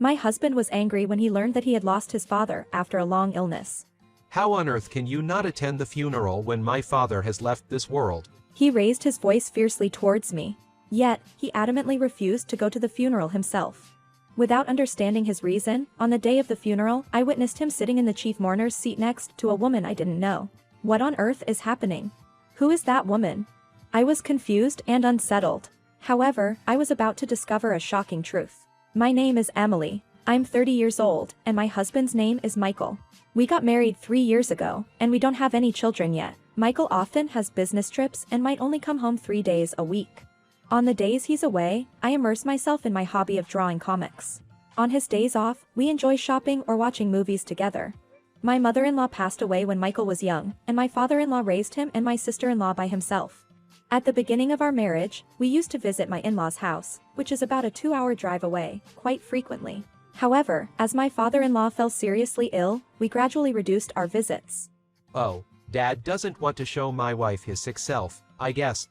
My husband was angry when he learned that he had lost his father after a long illness. How on earth can you not attend the funeral when my father has left this world? He raised his voice fiercely towards me. Yet, he adamantly refused to go to the funeral himself. Without understanding his reason, on the day of the funeral, I witnessed him sitting in the chief mourner's seat next to a woman I didn't know. What on earth is happening? Who is that woman? I was confused and unsettled. However, I was about to discover a shocking truth. My name is Emily. I'm 30 years old, and my husband's name is Michael. We got married 3 years ago, and we don't have any children yet. Michael often has business trips and might only come home 3 days a week. On the days he's away, I immerse myself in my hobby of drawing comics. On his days off, we enjoy shopping or watching movies together. My mother-in-law passed away when Michael was young, and my father-in-law raised him and my sister-in-law by himself. At the beginning of our marriage, we used to visit my in-laws' house, which is about a 2-hour drive away, quite frequently. However, as my father-in-law fell seriously ill, we gradually reduced our visits. Oh, Dad doesn't want to show my wife his sick self, I guess.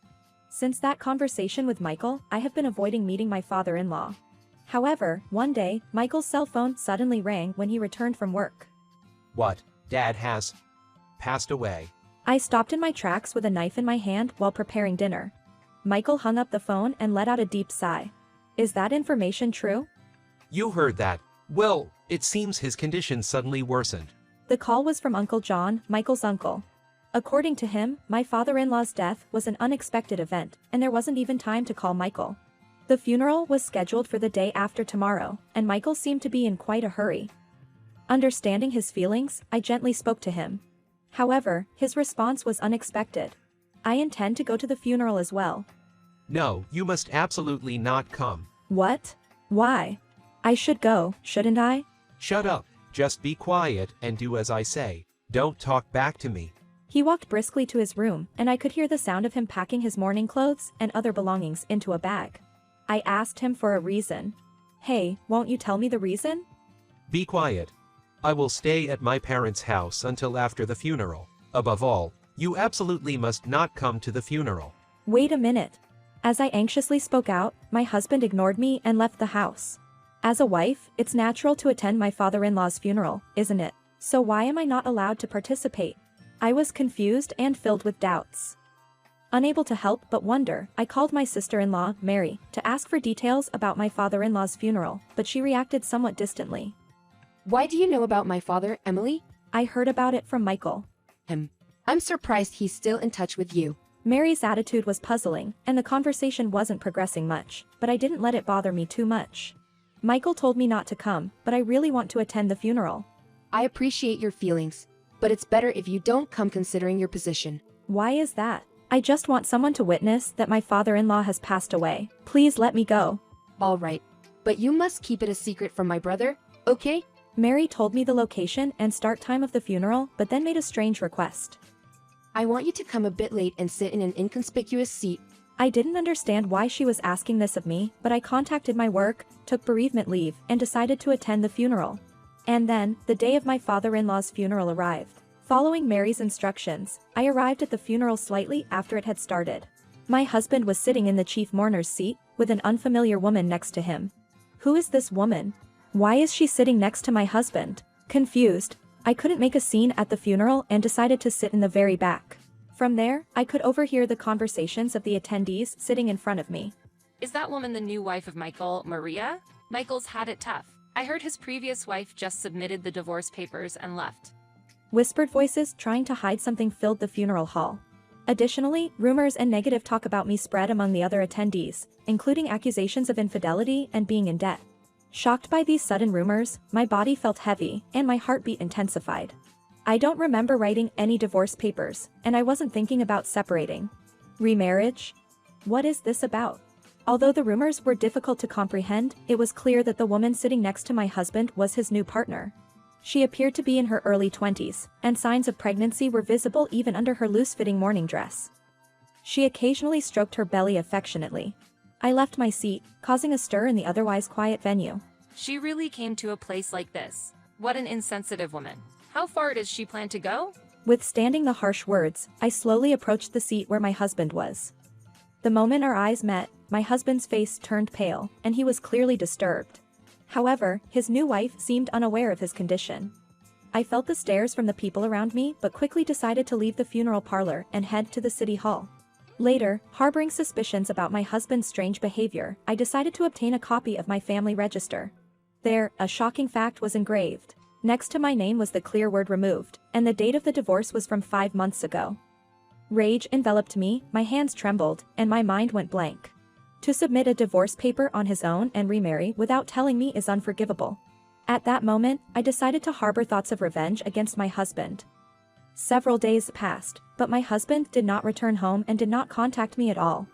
Since that conversation with Michael, I have been avoiding meeting my father-in-law. However, one day, Michael's cell phone suddenly rang when he returned from work. What? Dad has passed away. I stopped in my tracks with a knife in my hand while preparing dinner. Michael hung up the phone and let out a deep sigh. Is that information true? You heard that. Well, it seems his condition suddenly worsened. The call was from Uncle John, Michael's uncle. According to him, my father-in-law's death was an unexpected event, and there wasn't even time to call Michael. The funeral was scheduled for the day after tomorrow, and Michael seemed to be in quite a hurry. Understanding his feelings, I gently spoke to him. However, his response was unexpected. I intend to go to the funeral as well. No, you must absolutely not come. What? Why? I should go, shouldn't I? Shut up. Just be quiet and do as I say. Don't talk back to me. He walked briskly to his room, and I could hear the sound of him packing his mourning clothes and other belongings into a bag. I asked him for a reason. Hey, won't you tell me the reason? Be quiet. I will stay at my parents' house until after the funeral. Above all, you absolutely must not come to the funeral. Wait a minute. As I anxiously spoke out, my husband ignored me and left the house. As a wife, it's natural to attend my father-in-law's funeral, isn't it? So why am I not allowed to participate? I was confused and filled with doubts. Unable to help but wonder, I called my sister-in-law, Mary, to ask for details about my father-in-law's funeral, but she reacted somewhat distantly. Why do you know about my father, Emily? I heard about it from Michael. I'm surprised he's still in touch with you. Mary's attitude was puzzling, and the conversation wasn't progressing much, but I didn't let it bother me too much. Michael told me not to come, but I really want to attend the funeral. I appreciate your feelings, but it's better if you don't come considering your position. Why is that? I just want someone to witness that my father-in-law has passed away. Please let me go. All right, but you must keep it a secret from my brother, okay? Mary told me the location and start time of the funeral, but then made a strange request. I want you to come a bit late and sit in an inconspicuous seat. I didn't understand why she was asking this of me, but I contacted my work, took bereavement leave, and decided to attend the funeral. And then, the day of my father-in-law's funeral arrived. Following Mary's instructions, I arrived at the funeral slightly after it had started. My husband was sitting in the chief mourner's seat, with an unfamiliar woman next to him. Who is this woman? Why is she sitting next to my husband? Confused, I couldn't make a scene at the funeral and decided to sit in the very back. From there, I could overhear the conversations of the attendees sitting in front of me. Is that woman the new wife of Michael, Maria? Michael's had it tough. I heard his previous wife just submitted the divorce papers and left. Whispered voices trying to hide something filled the funeral hall. Additionally, rumors and negative talk about me spread among the other attendees, including accusations of infidelity and being in debt. Shocked by these sudden rumors, my body felt heavy, and my heartbeat intensified. I don't remember writing any divorce papers, and I wasn't thinking about separating. Remarriage? What is this about? Although the rumors were difficult to comprehend, it was clear that the woman sitting next to my husband was his new partner. She appeared to be in her early 20s, and signs of pregnancy were visible even under her loose-fitting morning dress. She occasionally stroked her belly affectionately. I left my seat, causing a stir in the otherwise quiet venue. She really came to a place like this. What an insensitive woman. How far does she plan to go? Withstanding the harsh words, I slowly approached the seat where my husband was. The moment our eyes met, my husband's face turned pale, and he was clearly disturbed. However, his new wife seemed unaware of his condition. I felt the stares from the people around me but quickly decided to leave the funeral parlor and head to the city hall. Later, harboring suspicions about my husband's strange behavior, I decided to obtain a copy of my family register. There, a shocking fact was engraved. Next to my name was the clear word removed, and the date of the divorce was from 5 months ago. Rage enveloped me, my hands trembled, and my mind went blank. To submit a divorce paper on his own and remarry without telling me is unforgivable. At that moment, I decided to harbor thoughts of revenge against my husband. Several days passed, but my husband did not return home and did not contact me at all.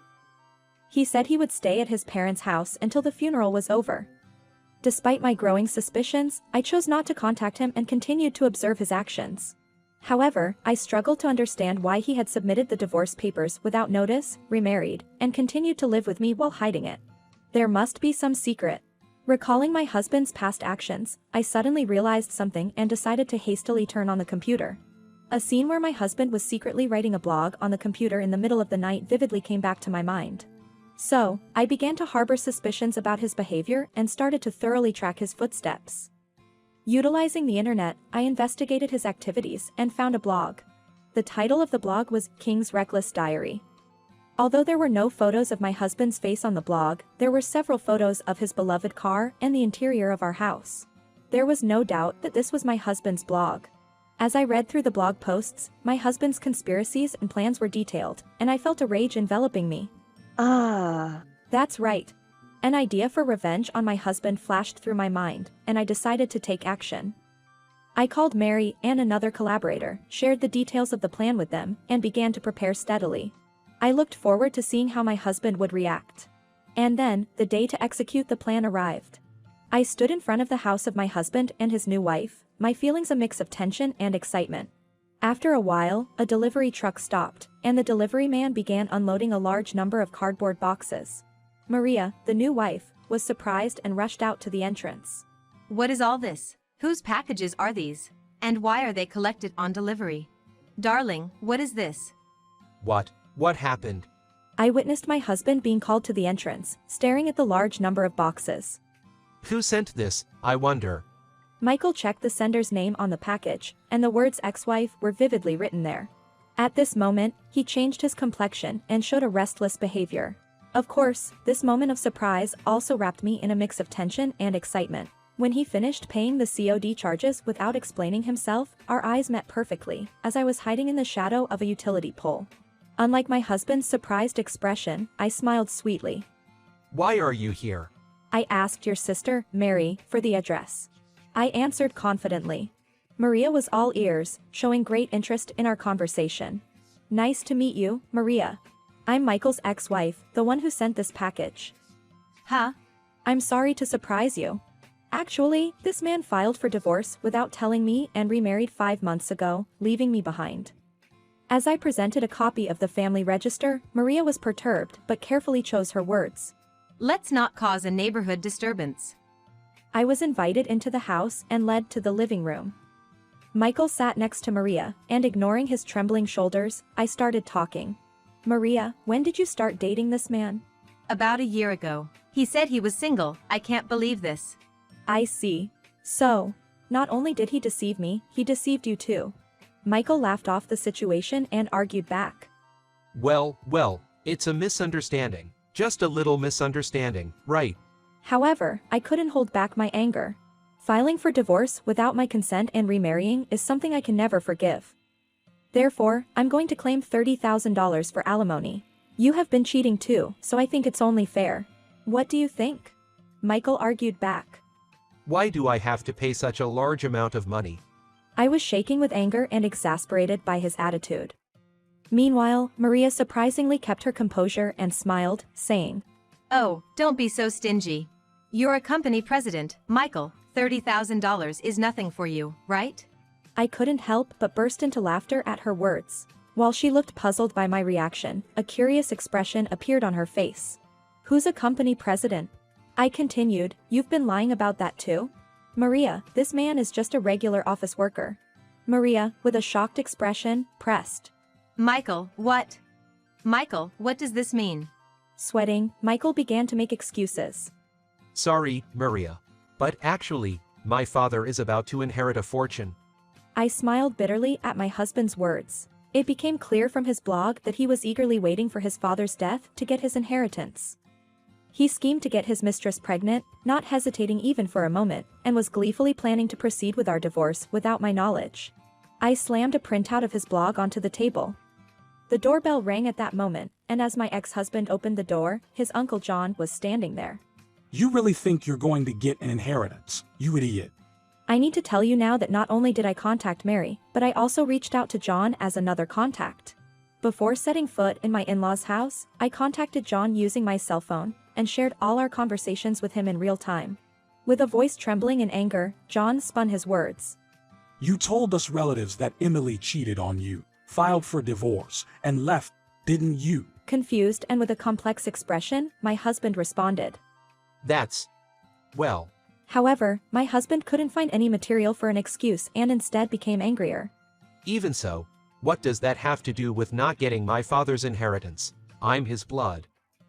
He said he would stay at his parents' house until the funeral was over. Despite my growing suspicions, I chose not to contact him and continued to observe his actions. However, I struggled to understand why he had submitted the divorce papers without notice, remarried, and continued to live with me while hiding it. There must be some secret. Recalling my husband's past actions, I suddenly realized something and decided to hastily turn on the computer. A scene where my husband was secretly writing a blog on the computer in the middle of the night vividly came back to my mind. So, I began to harbor suspicions about his behavior and started to thoroughly track his footsteps. Utilizing the internet, I investigated his activities and found a blog. The title of the blog was King's Reckless Diary. Although there were no photos of my husband's face on the blog, there were several photos of his beloved car and the interior of our house. There was no doubt that this was my husband's blog. As I read through the blog posts, my husband's conspiracies and plans were detailed, and I felt a rage enveloping me. That's right. An idea for revenge on my husband flashed through my mind, and I decided to take action. I called Mary and another collaborator, shared the details of the plan with them, and began to prepare steadily. I looked forward to seeing how my husband would react. And then, the day to execute the plan arrived. I stood in front of the house of my husband and his new wife, my feelings a mix of tension and excitement. After a while, a delivery truck stopped, and the delivery man began unloading a large number of cardboard boxes. Maria, the new wife, was surprised and rushed out to the entrance. What is all this? Whose packages are these? And why are they collected on delivery? Darling, what is this? What happened? I witnessed my husband being called to the entrance, staring at the large number of boxes. Who sent this, I wonder? Michael checked the sender's name on the package, and the words ex-wife were vividly written there. At this moment, he changed his complexion and showed a restless behavior. Of course, this moment of surprise also wrapped me in a mix of tension and excitement. When he finished paying the COD charges without explaining himself, our eyes met perfectly, as I was hiding in the shadow of a utility pole. Unlike my husband's surprised expression, I smiled sweetly. Why are you here? I asked your sister, Mary, for the address. I answered confidently. Maria was all ears, showing great interest in our conversation. Nice to meet you, Maria. I'm Michael's ex-wife, the one who sent this package. Huh? I'm sorry to surprise you. Actually, this man filed for divorce without telling me and remarried 5 months ago, leaving me behind. As I presented a copy of the family register, Maria was perturbed but carefully chose her words. Let's not cause a neighborhood disturbance. I was invited into the house and led to the living room. Michael sat next to Maria, and ignoring his trembling shoulders, I started talking. Maria, when did you start dating this man? About a year ago. He said he was single. I can't believe this. I see. So, not only did he deceive me, he deceived you too. Michael laughed off the situation and argued back. Well, it's a misunderstanding. Just a little misunderstanding, right? However, I couldn't hold back my anger. Filing for divorce without my consent and remarrying is something I can never forgive. Therefore, I'm going to claim $30,000 for alimony. You have been cheating too, so I think it's only fair. What do you think? Michael argued back. Why do I have to pay such a large amount of money? I was shaking with anger and exasperated by his attitude. Meanwhile, Maria surprisingly kept her composure and smiled, saying, Oh, don't be so stingy. You're a company president, Michael. $30,000 is nothing for you, right? I couldn't help but burst into laughter at her words. While she looked puzzled by my reaction, a curious expression appeared on her face. Who's a company president? I continued, you've been lying about that too? Maria, this man is just a regular office worker. Maria, with a shocked expression, pressed. Michael, what? Michael, what does this mean? Sweating, Michael began to make excuses. Sorry, Maria. But actually, my father is about to inherit a fortune. I smiled bitterly at my husband's words. It became clear from his blog that he was eagerly waiting for his father's death to get his inheritance. He schemed to get his mistress pregnant, not hesitating even for a moment, and was gleefully planning to proceed with our divorce without my knowledge. I slammed a printout of his blog onto the table. The doorbell rang at that moment, and as my ex-husband opened the door, his Uncle John was standing there. You really think you're going to get an inheritance, you idiot. I need to tell you now that not only did I contact Mary, but I also reached out to John as another contact. Before setting foot in my in-laws' house, I contacted John using my cell phone, and shared all our conversations with him in real time. With a voice trembling in anger, John spun his words. You told us relatives that Emily cheated on you, filed for divorce, and left, didn't you? Confused and with a complex expression, my husband responded. Well. However, my husband couldn't find any material for an excuse and instead became angrier. Even so, what does that have to do with not getting my father's inheritance? I'm his blood.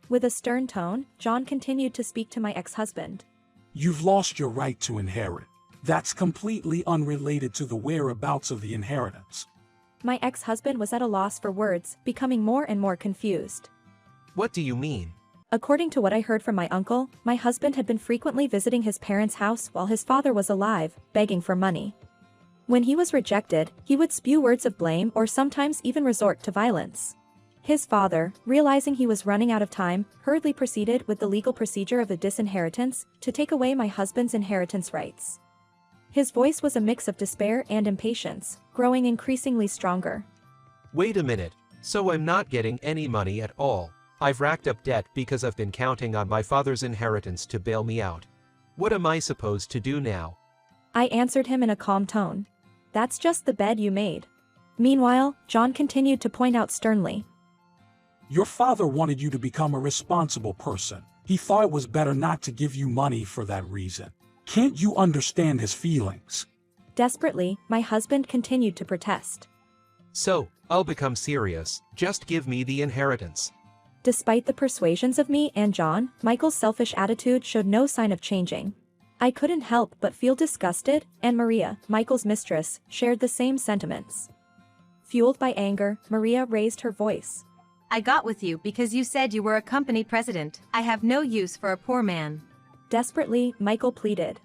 With a stern tone, John continued to speak to my ex-husband. You've lost your right to inherit. That's completely unrelated to the whereabouts of the inheritance. My ex-husband was at a loss for words, becoming more and more confused. What do you mean? According to what I heard from my uncle, my husband had been frequently visiting his parents' house while his father was alive, begging for money. When he was rejected, he would spew words of blame or sometimes even resort to violence. His father, realizing he was running out of time, hurriedly proceeded with the legal procedure of a disinheritance to take away my husband's inheritance rights. His voice was a mix of despair and impatience, growing increasingly stronger. Wait a minute, so I'm not getting any money at all. I've racked up debt because I've been counting on my father's inheritance to bail me out. What am I supposed to do now? I answered him in a calm tone. That's just the bed you made. Meanwhile, John continued to point out sternly. Your father wanted you to become a responsible person. He thought it was better not to give you money for that reason. Can't you understand his feelings? Desperately, my husband continued to protest. So, I'll become serious. Just give me the inheritance. Despite the persuasions of me and John, Michael's selfish attitude showed no sign of changing. I couldn't help but feel disgusted, and Maria, Michael's mistress, shared the same sentiments. Fueled by anger, Maria raised her voice. I got with you because you said you were a company president. I have no use for a poor man. Desperately, Michael pleaded.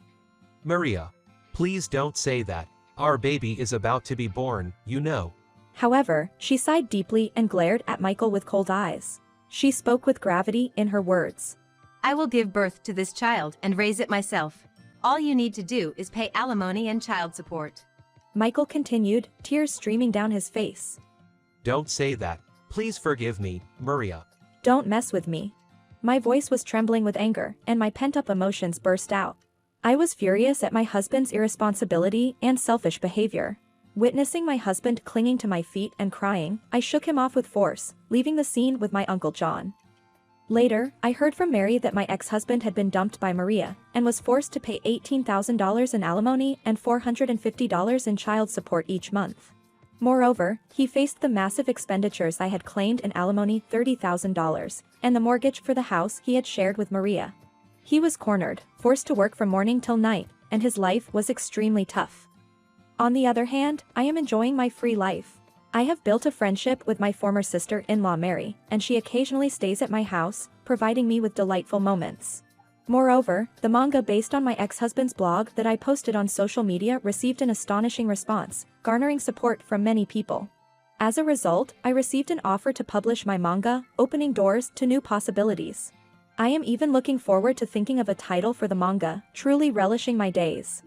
Maria, please don't say that. Our baby is about to be born, you know. However, she sighed deeply and glared at Michael with cold eyes. She spoke with gravity in her words. I will give birth to this child and raise it myself. All you need to do is pay alimony and child support. Michael continued, tears streaming down his face. Don't say that. Please forgive me, Maria. Don't mess with me. My voice was trembling with anger, and my pent-up emotions burst out. I was furious at my husband's irresponsibility and selfish behavior. Witnessing my husband clinging to my feet and crying, I shook him off with force, leaving the scene with my Uncle John. Later, I heard from Mary that my ex-husband had been dumped by Maria, and was forced to pay $18,000 in alimony and $450 in child support each month. Moreover, he faced the massive expenditures I had claimed in alimony $30,000, and the mortgage for the house he had shared with Maria. He was cornered, forced to work from morning till night, and his life was extremely tough. On the other hand, I am enjoying my free life. I have built a friendship with my former sister-in-law Mary, and she occasionally stays at my house, providing me with delightful moments. Moreover, the manga based on my ex-husband's blog that I posted on social media received an astonishing response, garnering support from many people. As a result, I received an offer to publish my manga, opening doors to new possibilities. I am even looking forward to thinking of a title for the manga, truly relishing my days.